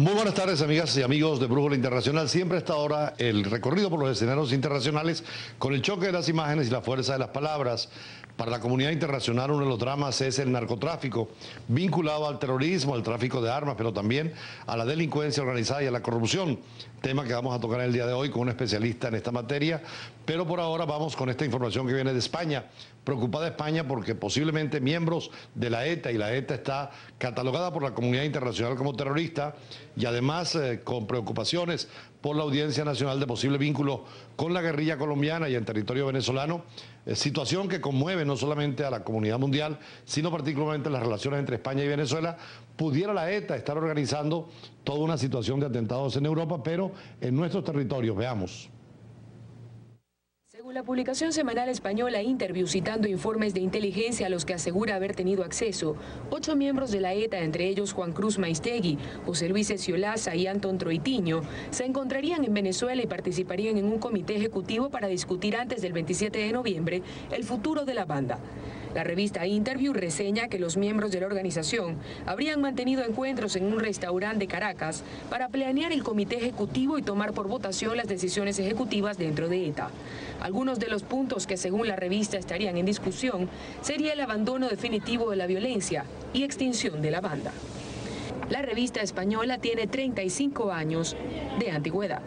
Muy buenas tardes, amigas y amigos de Brújula Internacional. Siempre a esta hora el recorrido por los escenarios internacionales con el choque de las imágenes y la fuerza de las palabras. Para la comunidad internacional uno de los dramas es el narcotráfico, vinculado al terrorismo, al tráfico de armas, pero también a la delincuencia organizada y a la corrupción. Tema que vamos a tocar el día de hoy con un especialista en esta materia. Pero por ahora vamos con esta información que viene de España. Preocupada España porque posiblemente miembros de la ETA, y la ETA está catalogada por la comunidad internacional como terrorista, y además con preocupaciones por la Audiencia Nacional de posible vínculo con la guerrilla colombiana y en territorio venezolano, situación que conmueve no solamente a la comunidad mundial, sino particularmente las relaciones entre España y Venezuela. Pudiera la ETA estar organizando toda una situación de atentados en Europa, pero en nuestros territorios. Veamos. Según la publicación semanal española Interview, citando informes de inteligencia a los que asegura haber tenido acceso, 8 miembros de la ETA, entre ellos Juan Cruz Maistegui, José Luis Esciolaza y Antón Troitiño, se encontrarían en Venezuela y participarían en un comité ejecutivo para discutir antes del 27 de noviembre el futuro de la banda. La revista Interview reseña que los miembros de la organización habrían mantenido encuentros en un restaurante de Caracas para planear el comité ejecutivo y tomar por votación las decisiones ejecutivas dentro de ETA. Algunos de los puntos que según la revista estarían en discusión sería el abandono definitivo de la violencia y extinción de la banda. La revista española tiene 35 años de antigüedad.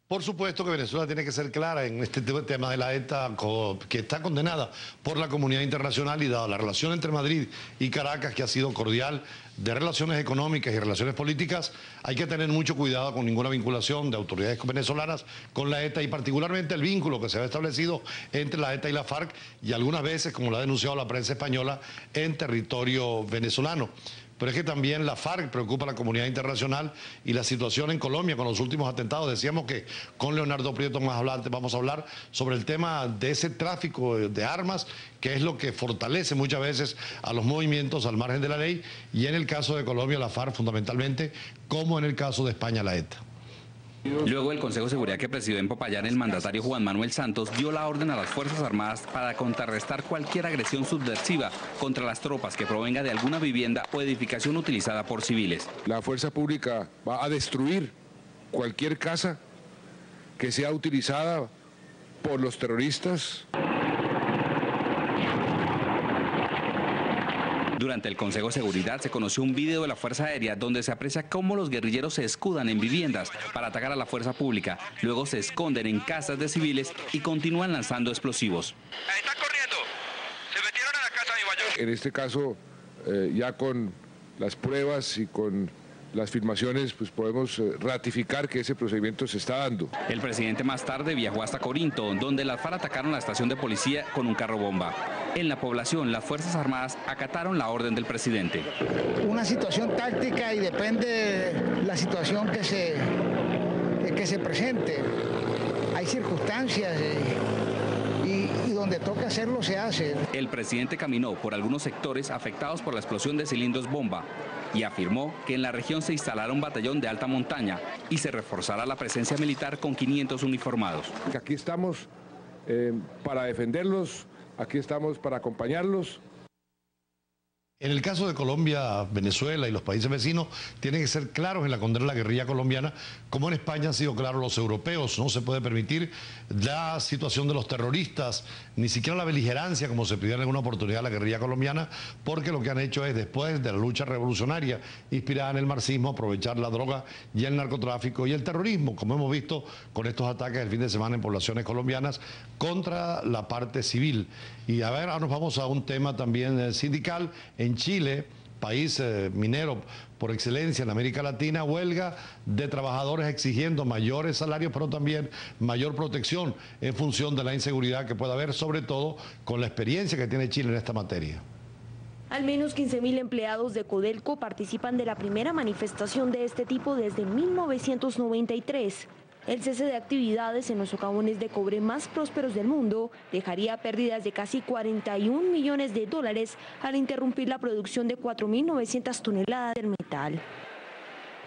Por supuesto que Venezuela tiene que ser clara en este tema de la ETA, que está condenada por la comunidad internacional, y dada la relación entre Madrid y Caracas, que ha sido cordial, de relaciones económicas y relaciones políticas, hay que tener mucho cuidado con ninguna vinculación de autoridades venezolanas con la ETA, y particularmente el vínculo que se ha establecido entre la ETA y la FARC, y algunas veces, como lo ha denunciado la prensa española, en territorio venezolano. Pero es que también la FARC preocupa a la comunidad internacional, y la situación en Colombia con los últimos atentados. Decíamos que con Leonardo Prieto más adelante vamos a hablar sobre el tema de ese tráfico de armas, que es lo que fortalece muchas veces a los movimientos al margen de la ley, y en el caso de Colombia la FARC fundamentalmente, como en el caso de España la ETA. Luego del Consejo de Seguridad que presidió en Popayán, el mandatario Juan Manuel Santos dio la orden a las Fuerzas Armadas para contrarrestar cualquier agresión subversiva contra las tropas que provenga de alguna vivienda o edificación utilizada por civiles. La fuerza pública va a destruir cualquier casa que sea utilizada por los terroristas. Durante el Consejo de Seguridad se conoció un video de la Fuerza Aérea donde se aprecia cómo los guerrilleros se escudan en viviendas para atacar a la fuerza pública, luego se esconden en casas de civiles y continúan lanzando explosivos. ¡Están corriendo! Se metieron en la casa de Ibayo. En este caso, ya con las pruebas y con las filmaciones, pues podemos ratificar que ese procedimiento se está dando. El presidente más tarde viajó hasta Corinto, donde las FARC atacaron la estación de policía con un carro bomba. En la población, las Fuerzas Armadas acataron la orden del presidente. Una situación táctica, y depende de la situación que se presente. Hay circunstancias y donde toca hacerlo se hace. El presidente caminó por algunos sectores afectados por la explosión de cilindros bomba y afirmó que en la región se instalará un batallón de alta montaña y se reforzará la presencia militar con 500 uniformados. Aquí estamos para defenderlos, aquí estamos para acompañarlos. En el caso de Colombia, Venezuela y los países vecinos tienen que ser claros en la condena a la guerrilla colombiana, como en España han sido claros los europeos. No se puede permitir la situación de los terroristas, ni siquiera la beligerancia, como se pidió en alguna oportunidad a la guerrilla colombiana, porque lo que han hecho es, después de la lucha revolucionaria inspirada en el marxismo, aprovechar la droga y el narcotráfico y el terrorismo, como hemos visto con estos ataques el fin de semana en poblaciones colombianas contra la parte civil. Y a ver, ahora nos vamos a un tema también sindical. En Chile, país minero por excelencia en América Latina, huelga de trabajadores exigiendo mayores salarios, pero también mayor protección en función de la inseguridad que pueda haber, sobre todo con la experiencia que tiene Chile en esta materia. Al menos 15.000 empleados de Codelco participan de la primera manifestación de este tipo desde 1993. El cese de actividades en los socavones de cobre más prósperos del mundo dejaría pérdidas de casi 41 millones de dólares al interrumpir la producción de 4.900 toneladas del metal.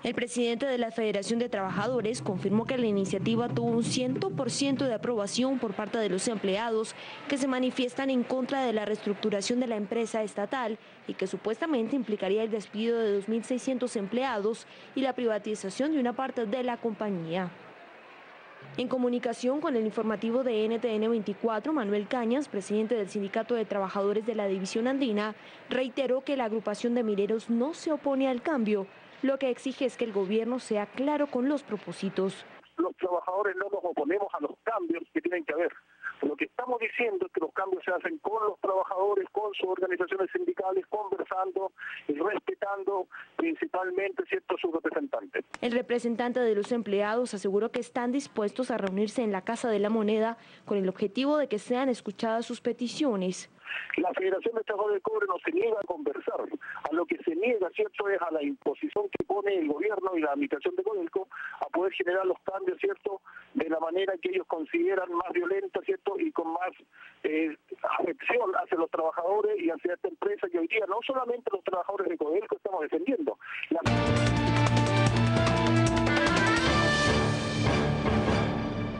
El presidente de la Federación de Trabajadores confirmó que la iniciativa tuvo un 100% de aprobación por parte de los empleados que se manifiestan en contra de la reestructuración de la empresa estatal y que supuestamente implicaría el despido de 2.600 empleados y la privatización de una parte de la compañía. En comunicación con el informativo de NTN 24, Manuel Cañas, presidente del Sindicato de Trabajadores de la División Andina, reiteró que la agrupación de mineros no se opone al cambio. Lo que exige es que el gobierno sea claro con los propósitos. Los trabajadores no nos oponemos a los cambios que tienen que haber. Lo que estamos diciendo es que los cambios se hacen con los trabajadores, con sus organizaciones sindicales, conversando y respetando principalmente, ¿cierto?, sus representantes. El representante de los empleados aseguró que están dispuestos a reunirse en la Casa de la Moneda con el objetivo de que sean escuchadas sus peticiones. La Federación de Trabajadores del Cobre no se niega a conversar. A lo que se niega, ¿cierto?, es a la imposición que pone el gobierno y la administración de Codelco a poder generar los cambios, ¿cierto?, de la manera que ellos consideran más violenta, ¿cierto?, y con más afección hacia los trabajadores y hacia esta empresa que hoy día no solamente los trabajadores de Codelco estamos defendiendo.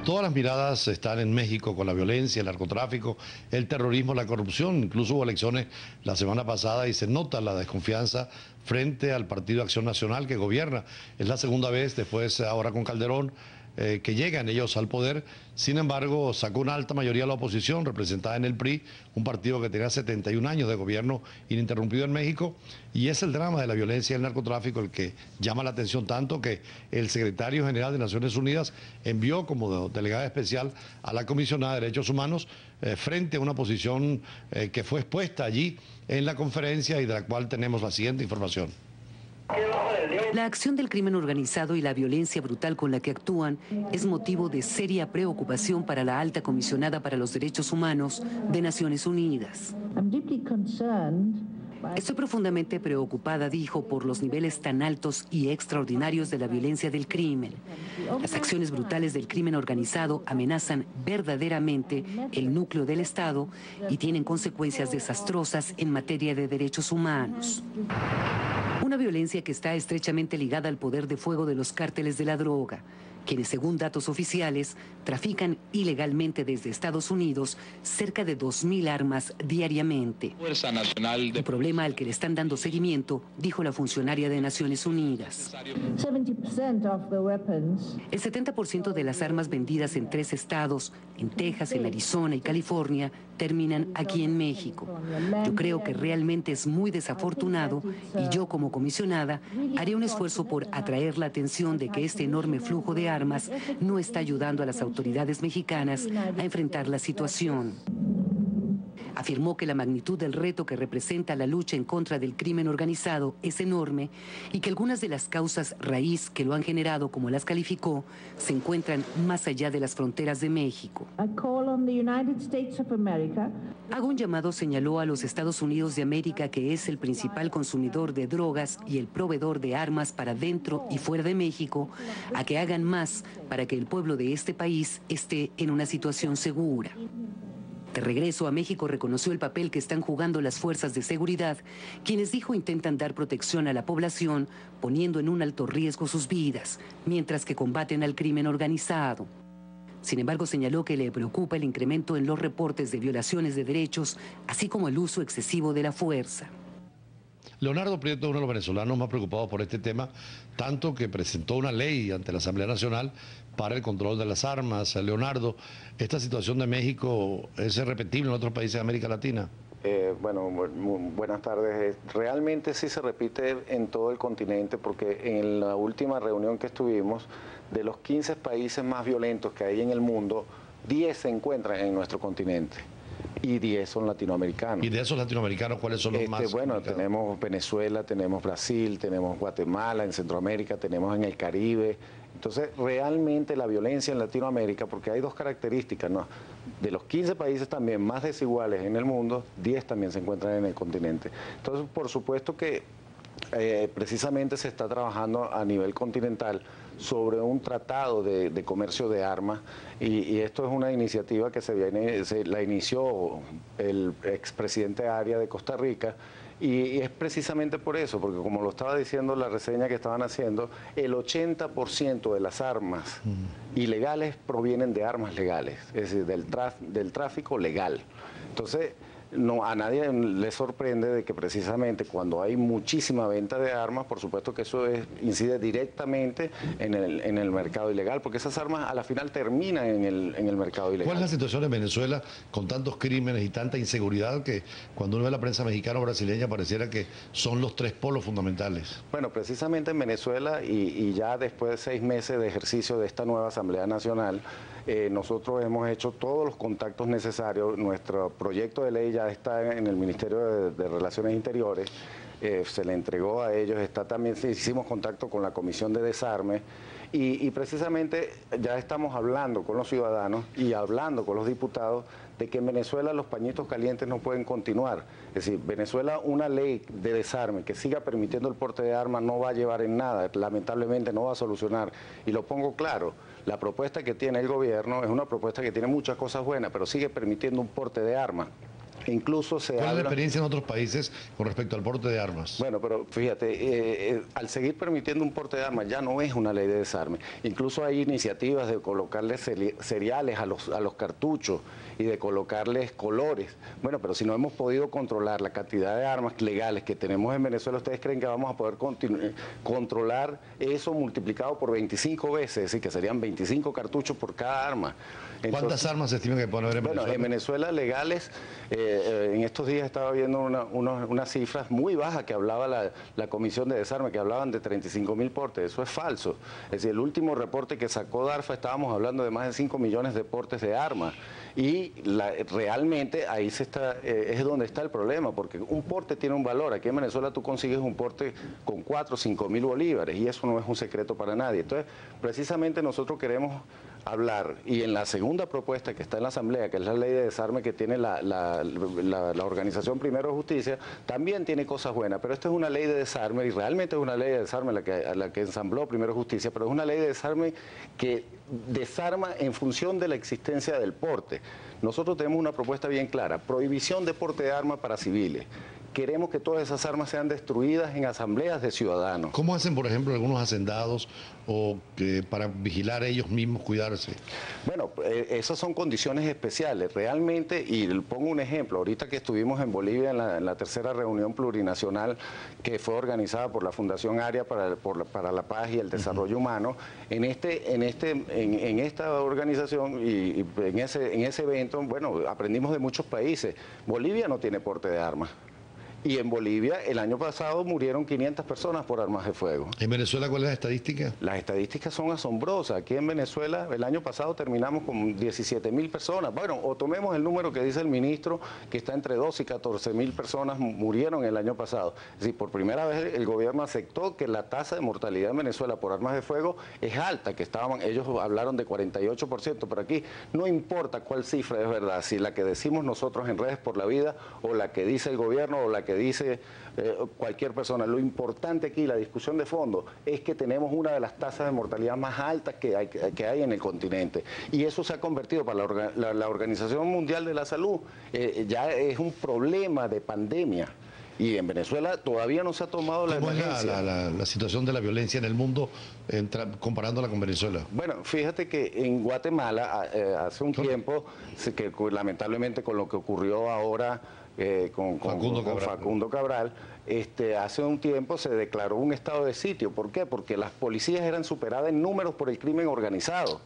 Todas las miradas están en México con la violencia, el narcotráfico, el terrorismo, la corrupción. Incluso hubo elecciones la semana pasada y se nota la desconfianza frente al Partido Acción Nacional que gobierna. Es la segunda vez, después ahora con Calderón, que llegan ellos al poder. Sin embargo, sacó una alta mayoría la oposición, representada en el PRI, un partido que tenía 71 años de gobierno ininterrumpido en México, y es el drama de la violencia y el narcotráfico el que llama la atención tanto que el secretario general de Naciones Unidas envió como delegada especial a la comisionada de Derechos Humanos frente a una posición que fue expuesta allí en la conferencia y de la cual tenemos la siguiente información. La acción del crimen organizado y la violencia brutal con la que actúan es motivo de seria preocupación para la alta comisionada para los derechos humanos de Naciones Unidas. Estoy profundamente preocupada, dijo, por los niveles tan altos y extraordinarios de la violencia del crimen. Las acciones brutales del crimen organizado amenazan verdaderamente el núcleo del Estado y tienen consecuencias desastrosas en materia de derechos humanos. Una violencia que está estrechamente ligada al poder de fuego de los cárteles de la droga, quienes, según datos oficiales, trafican ilegalmente desde Estados Unidos cerca de 2.000 armas diariamente. El problema al que le están dando seguimiento, dijo la funcionaria de Naciones Unidas. El 70% de las armas vendidas en 3 estados, en Texas, en Arizona y California, terminan aquí en México. Yo creo que realmente es muy desafortunado y yo, como comisionada, haré un esfuerzo por atraer la atención de que este enorme flujo de armas no está ayudando a las autoridades mexicanas a enfrentar la situación. Afirmó que la magnitud del reto que representa la lucha en contra del crimen organizado es enorme y que algunas de las causas raíz que lo han generado, como las calificó, se encuentran más allá de las fronteras de México. Hago un llamado, señaló, a los Estados Unidos de América, que es el principal consumidor de drogas y el proveedor de armas para dentro y fuera de México, a que hagan más para que el pueblo de este país esté en una situación segura. De regreso a México, reconoció el papel que están jugando las fuerzas de seguridad, quienes, dijo, intentan dar protección a la población, poniendo en un alto riesgo sus vidas, mientras que combaten al crimen organizado. Sin embargo, señaló que le preocupa el incremento en los reportes de violaciones de derechos, así como el uso excesivo de la fuerza. Leonardo Prieto es uno de los venezolanos más preocupados por este tema, tanto que presentó una ley ante la Asamblea Nacional para el control de las armas. Leonardo, ¿esta situación de México es repetible en otros países de América Latina? Buenas tardes. Realmente sí se repite en todo el continente, porque en la última reunión que estuvimos, de los 15 países más violentos que hay en el mundo, 10 se encuentran en nuestro continente. Y 10 son latinoamericanos. ¿Y de esos latinoamericanos cuáles son los más Bueno, tenemos Venezuela, tenemos Brasil, tenemos Guatemala, en Centroamérica, tenemos en el Caribe. Entonces, realmente la violencia en Latinoamérica, porque hay dos características, ¿no? De los 15 países también más desiguales en el mundo, 10 también se encuentran en el continente. Entonces, por supuesto que precisamente se está trabajando a nivel continental sobre un tratado de comercio de armas, y esto es una iniciativa que se la inició el expresidente Arias de Costa Rica, Y es precisamente por eso, porque como lo estaba diciendo la reseña que estaban haciendo, el 80% de las armas ilegales provienen de armas legales, es decir, del tráfico legal. Entonces, no, a nadie le sorprende de que precisamente cuando hay muchísima venta de armas, por supuesto que eso incide directamente en el mercado ilegal, porque esas armas a la final terminan en el mercado ilegal. ¿Cuál es la situación en Venezuela con tantos crímenes y tanta inseguridad que cuando uno ve la prensa mexicana o brasileña pareciera que son los tres polos fundamentales? Bueno, precisamente en Venezuela y ya después de 6 meses de ejercicio de esta nueva Asamblea Nacional, nosotros hemos hecho todos los contactos necesarios. Nuestro proyecto de ley ya está en el Ministerio de Relaciones Interiores, se le entregó a ellos, también hicimos contacto con la Comisión de Desarme y precisamente ya estamos hablando con los ciudadanos y hablando con los diputados de que en Venezuela los pañitos calientes no pueden continuar. Es decir, Venezuela, una ley de desarme que siga permitiendo el porte de armas no va a llevar en nada, lamentablemente no va a solucionar. Y lo pongo claro, la propuesta que tiene el gobierno es una propuesta que tiene muchas cosas buenas, pero sigue permitiendo un porte de armas. Incluso se ¿Cuál es la experiencia en otros países con respecto al porte de armas? Bueno, pero fíjate, al seguir permitiendo un porte de armas ya no es una ley de desarme. Incluso hay iniciativas de colocarle cereales a los cartuchos y de colocarles colores. Bueno, pero si no hemos podido controlar la cantidad de armas legales que tenemos en Venezuela, ¿ustedes creen que vamos a poder controlar eso multiplicado por 25 veces? Es decir, que serían 25 cartuchos por cada arma. Entonces, ¿cuántas armas se estima que pueden haber en Venezuela? Bueno, en Venezuela legales, en estos días estaba viendo unas cifras muy bajas que hablaba la Comisión de Desarme, que hablaban de 35.000 portes. Eso es falso. Es decir, el último reporte que sacó DARFA estábamos hablando de más de 5 millones de portes de armas. Y realmente ahí es donde está el problema, porque un porte tiene un valor. Aquí en Venezuela tú consigues un porte con 4 o 5 mil bolívares y eso no es un secreto para nadie. Entonces, precisamente nosotros queremos hablar, y en la segunda propuesta que está en la Asamblea, que es la ley de desarme que tiene la organización Primero de Justicia, también tiene cosas buenas, pero esta es una ley de desarme, y realmente es una ley de desarme la que ensambló Primero de Justicia, pero es una ley de desarme que desarma en función de la existencia del porte. Nosotros tenemos una propuesta bien clara: prohibición de porte de armas para civiles. Queremos que todas esas armas sean destruidas en asambleas de ciudadanos. ¿Cómo hacen, por ejemplo, algunos hacendados o para vigilar ellos mismos, cuidarse? Bueno, esas son condiciones especiales. Realmente, y pongo un ejemplo, ahorita que estuvimos en Bolivia en la tercera reunión plurinacional que fue organizada por la Fundación ARIA para la Paz y el Desarrollo Humano, en esta organización y en ese evento, bueno, aprendimos de muchos países. Bolivia no tiene porte de armas. Y en Bolivia el año pasado murieron 500 personas por armas de fuego. ¿En Venezuela cuál es la estadística? Las estadísticas son asombrosas. Aquí en Venezuela el año pasado terminamos con 17.000 personas. Bueno, o tomemos el número que dice el ministro, que está entre 12 y 14.000 personas murieron el año pasado. Es decir, por primera vez el gobierno aceptó que la tasa de mortalidad en Venezuela por armas de fuego es alta, que ellos hablaron de 48%, pero aquí no importa cuál cifra es verdad, si la que decimos nosotros en Redes por la Vida, o la que dice el gobierno, o la que dice cualquier persona. Lo importante aquí, la discusión de fondo, es que tenemos una de las tasas de mortalidad más altas que hay en el continente. Y eso se ha convertido para la Organización Mundial de la Salud, ya es un problema de pandemia. Y en Venezuela todavía no se ha tomado la emergencia. ¿Cómo es la situación de la violencia en el mundo comparándola con Venezuela? Bueno, fíjate que en Guatemala hace un tiempo, que lamentablemente con lo que ocurrió ahora con Facundo Cabral, hace un tiempo se declaró un estado de sitio. ¿Por qué? Porque las policías eran superadas en números por el crimen organizado.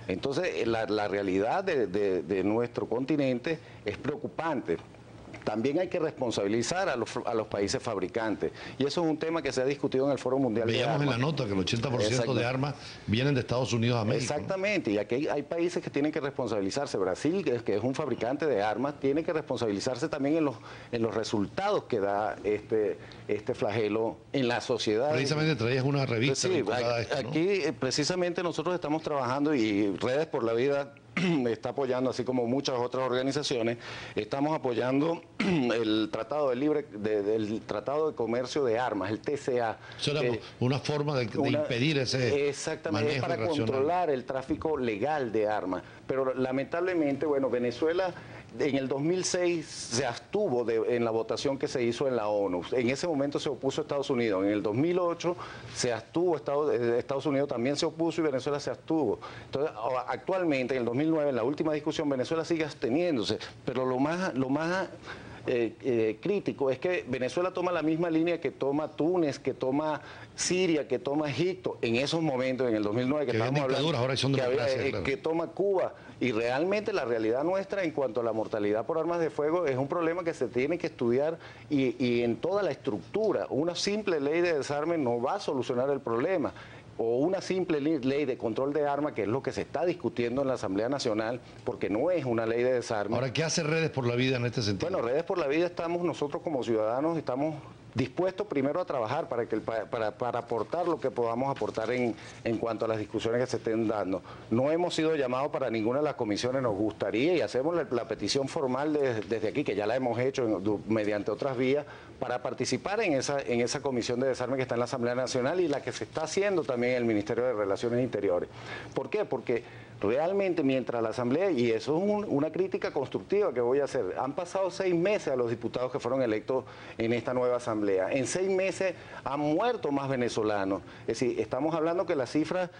Entonces, la realidad de nuestro continente es preocupante. También hay que responsabilizar a los países fabricantes. Y eso es un tema que se ha discutido en el Foro Mundial de Armas. Veíamos en la nota que el 80% de armas vienen de Estados Unidos a México. Exactamente, y aquí hay países que tienen que responsabilizarse. Brasil, que es un fabricante de armas, tiene que responsabilizarse también en los resultados que da este flagelo en la sociedad. Precisamente traías una revista. Sí, aquí precisamente nosotros estamos trabajando, y Redes por la Vida está apoyando, así como muchas otras organizaciones, estamos apoyando el Tratado del Tratado de Comercio de Armas, el TCA. Eso era una forma de impedir ese exactamente, es para controlar el tráfico legal de armas. Pero lamentablemente, bueno, Venezuela en el 2006 se abstuvo en la votación que se hizo en la ONU. En ese momento se opuso Estados Unidos. En el 2008 se abstuvo, Estados Unidos también se opuso y Venezuela se abstuvo. Entonces, actualmente, en el 2009, en la última discusión, Venezuela sigue absteniéndose. Pero lo más crítico es que Venezuela toma la misma línea que toma Túnez, que toma Siria, que toma Egipto, en esos momentos, en el 2009, que estábamos hablando, ahora son claro. que toma Cuba. Y realmente la realidad nuestra en cuanto a la mortalidad por armas de fuego es un problema que se tiene que estudiar y en toda la estructura. Una simple ley de desarme no va a solucionar el problema. O una simple ley de control de armas, que es lo que se está discutiendo en la Asamblea Nacional, porque no es una ley de desarme. Ahora, ¿qué hace Redes por la Vida en este sentido? Bueno, Redes por la Vida nosotros como ciudadanos estamos dispuestos primero a trabajar para aportar lo que podamos aportar en cuanto a las discusiones que se estén dando. No hemos sido llamados para ninguna de las comisiones, nos gustaría y hacemos la petición formal desde aquí, que ya la hemos hecho mediante otras vías, para participar en esa comisión de desarme que está en la Asamblea Nacional y la que se está haciendo también en el Ministerio de Relaciones Interiores. ¿Por qué? Porque realmente mientras la Asamblea, y eso es una crítica constructiva que voy a hacer, han pasado 6 meses a los diputados que fueron electos en esta nueva Asamblea. En 6 meses han muerto más venezolanos. Es decir, estamos hablando que las cifras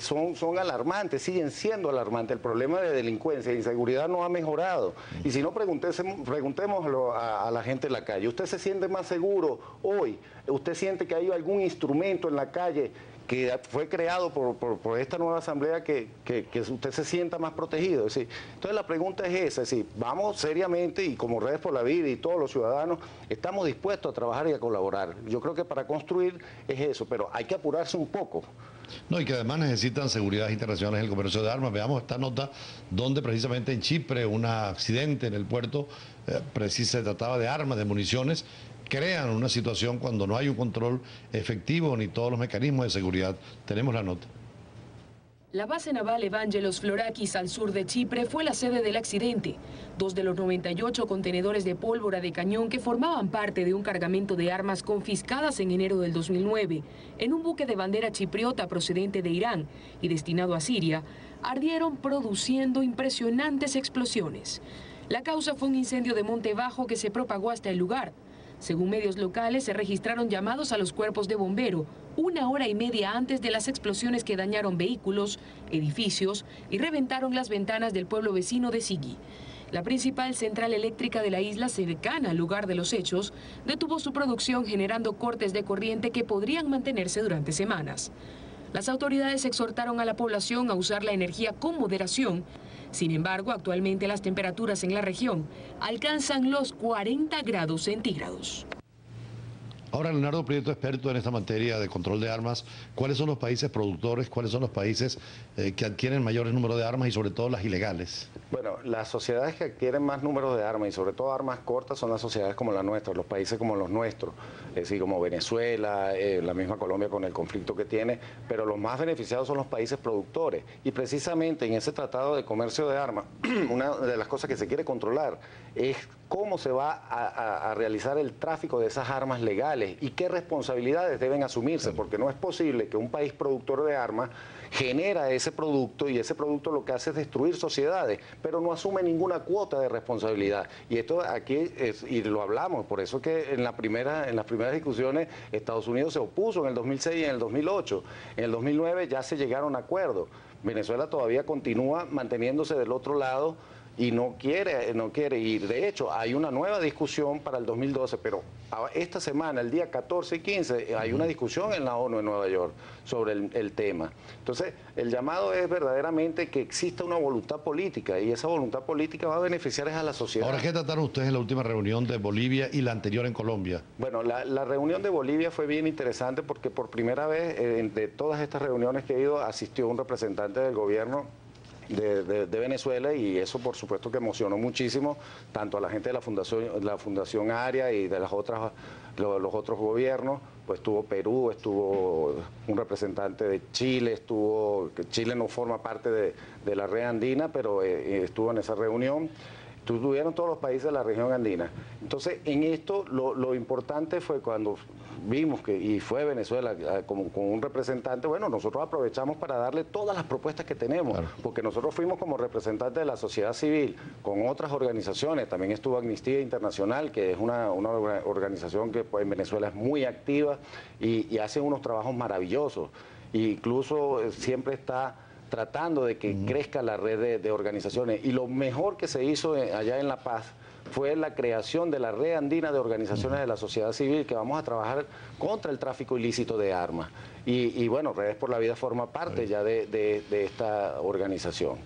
son alarmantes, siguen siendo alarmantes. El problema de delincuencia e inseguridad no ha mejorado. Y si no, preguntémoslo a la gente en la calle. ¿Usted se siente más seguro hoy? ¿Usted siente que hay algún instrumento en la calle que fue creado por esta nueva Asamblea que usted se sienta más protegido? Es decir, entonces la pregunta es esa, es decir, vamos seriamente y como Redes por la Vida y todos los ciudadanos estamos dispuestos a trabajar y a colaborar. Yo creo que para construir es eso, pero hay que apurarse un poco. No, y que además necesitan seguridad internacional en el comercio de armas. Veamos esta nota donde precisamente en Chipre un accidente en el puerto, se trataba de armas, de municiones, crean una situación cuando no hay un control efectivo ni todos los mecanismos de seguridad. Tenemos la nota. La base naval Evangelos Florakis al sur de Chipre fue la sede del accidente. 2 de los 98 contenedores de pólvora de cañón que formaban parte de un cargamento de armas confiscadas en enero del 2009 en un buque de bandera chipriota procedente de Irán y destinado a Siria, ardieron produciendo impresionantes explosiones. La causa fue un incendio de monte bajo que se propagó hasta el lugar. Según medios locales, se registraron llamados a los cuerpos de bombero 1 hora y media antes de las explosiones que dañaron vehículos, edificios y reventaron las ventanas del pueblo vecino de Sigi. La principal central eléctrica de la isla, cercana al lugar de los hechos, detuvo su producción generando cortes de corriente que podrían mantenerse durante semanas. Las autoridades exhortaron a la población a usar la energía con moderación. Sin embargo, actualmente las temperaturas en la región alcanzan los 40 grados centígrados. Ahora, Leonardo Prieto, experto en esta materia de control de armas, ¿cuáles son los países productores, cuáles son los países que adquieren mayores números de armas y sobre todo las ilegales? Bueno, las sociedades que adquieren más números de armas y sobre todo armas cortas son las sociedades como la nuestra, los países como los nuestros, es decir, como Venezuela, la misma Colombia con el conflicto que tiene, pero los más beneficiados son los países productores. Y precisamente en ese tratado de comercio de armas, una de las cosas que se quiere controlar es cómo se va a realizar el tráfico de esas armas legales y qué responsabilidades deben asumirse, porque no es posible que un país productor de armas genera ese producto y ese producto lo que hace es destruir sociedades, pero no asume ninguna cuota de responsabilidad. Y esto aquí y lo hablamos, por eso que en las primeras discusiones Estados Unidos se opuso en el 2006 y en el 2008. En el 2009 ya se llegaron a acuerdos. Venezuela todavía continúa manteniéndose del otro lado y no quiere, y de hecho hay una nueva discusión para el 2012, pero esta semana, el día 14 y 15, hay una discusión en la ONU en Nueva York sobre el tema. Entonces, el llamado es verdaderamente que exista una voluntad política, y esa voluntad política va a beneficiar a la sociedad. Ahora, ¿qué trataron ustedes en la última reunión de Bolivia y la anterior en Colombia? Bueno, la reunión de Bolivia fue bien interesante porque por primera vez de todas estas reuniones que he ido, asistió un representante del gobierno de Venezuela, y eso por supuesto que emocionó muchísimo tanto a la gente de la Fundación ARIA y de los otros gobiernos. Pues estuvo Perú, estuvo un representante de Chile, Chile no forma parte de la red andina, pero estuvo en esa reunión. tuvieron todos los países de la región andina. Entonces, en esto lo importante fue cuando vimos y fue Venezuela con un representante, bueno, nosotros aprovechamos para darle todas las propuestas que tenemos, claro, porque nosotros fuimos como representantes de la sociedad civil con otras organizaciones, también estuvo Amnistía Internacional, que es una organización que pues, en Venezuela es muy activa y hace unos trabajos maravillosos, e incluso siempre está tratando de que crezca la red de organizaciones. Y lo mejor que se hizo allá en La Paz fue la creación de la Red Andina de Organizaciones de la Sociedad Civil, que vamos a trabajar contra el tráfico ilícito de armas. Y bueno, Redes por la Vida forma parte ya de esta organización.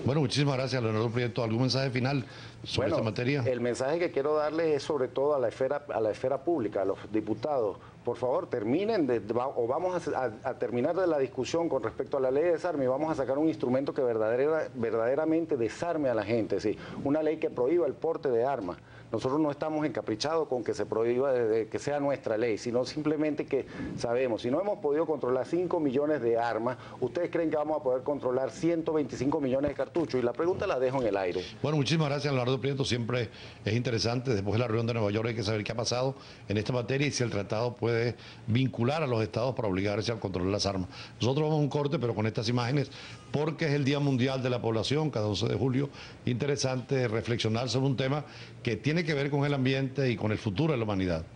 Bueno, muchísimas gracias, Leonardo Prieto. ¿Algún mensaje final sobre esta materia? El mensaje que quiero darles es sobre todo a la esfera pública, a los diputados. Por favor, terminen vamos a terminar de la discusión con respecto a la ley de desarme y vamos a sacar un instrumento que verdaderamente desarme a la gente, ¿sí? Una ley que prohíba el porte de armas. Nosotros no estamos encaprichados con que se prohíba, que sea nuestra ley, sino simplemente que sabemos, si no hemos podido controlar 5 millones de armas, ¿ustedes creen que vamos a poder controlar 125 millones de cartuchos? Y la pregunta la dejo en el aire. Bueno, muchísimas gracias, Leonardo Prieto. Siempre es interesante. Después de la reunión de Nueva York hay que saber qué ha pasado en esta materia y si el tratado puede vincular a los estados para obligarse al control de las armas. Nosotros vamos a un corte, pero con estas imágenes, porque es el Día Mundial de la Población, cada 12 de julio. Interesante reflexionar sobre un tema que tiene que ver con el ambiente y con el futuro de la humanidad.